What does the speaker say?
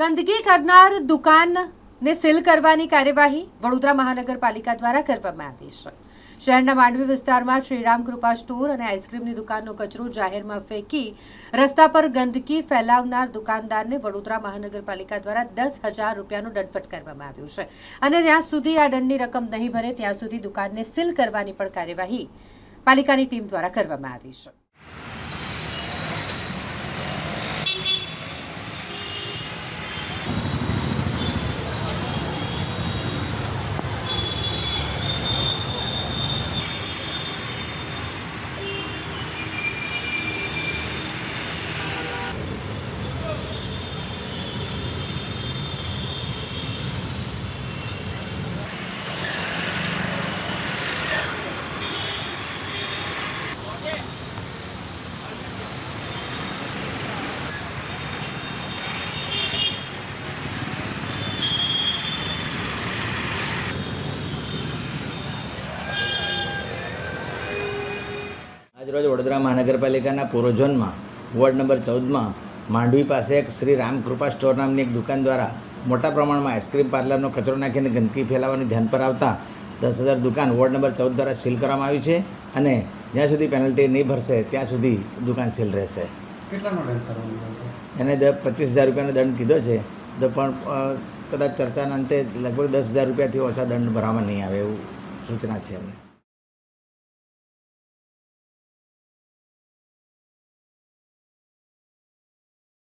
ગંદકી કરનાર દુકાનને સીલ કરવાની કાર્યવાહી વડોદરા મહાનગરપાલિકા દ્વારા કરવામાં આવી છે। શહેરના માંડવી વિસ્તારમાં શ્રીરામ કૃપા સ્ટોર અને આઈસ્ક્રીમની દુકાનનો કચરો જાહેરમાં ફેંકી રસ્તા પર ગંદકી ફેલાવનાર દુકાનદારને વડોદરા મહાનગરપાલિકા દ્વારા 10,000 રૂપિયાનો દંડ ફટકારવામાં આવ્યો છે અને જ્યાં સુધી આ દંડની રકમ નહીં ભરે ત્યાં સુધી દુકાનને સીલ કરવાની પણ કાર્યવાહી પાલિકાની ટીમ દ્વારા કરવામાં આવી છે। આજરોજ વડોદરા મહાનગરપાલિકાના પૂર્વ ઝોનમાં વોર્ડ નંબર 14માં માંડવી પાસે એક શ્રી રામ કૃપા સ્ટોર નામની એક દુકાન દ્વારા મોટા પ્રમાણમાં આઈસ્ક્રીમ પાર્લરનો કચરો નાખીને ગંદકી ફેલાવવાનું ધ્યાન પર આવતા 10,000 દુકાન વોર્ડ નંબર 14 દ્વારા સીલ કરવામાં આવી છે અને જ્યાં સુધી પેનલ્ટી નહીં ભરશે ત્યાં સુધી દુકાન સીલ રહેશે। કેટલાનો દંડ કરવાનો છે? એને 25,000 રૂપિયાનો દંડ કીધો છે, તો પણ કદાચ ચર્ચાના અંતે લગભગ 10,000 રૂપિયાથી ઓછા દંડ ભરવામાં નહીં આવે એવું સૂચના છે એમને।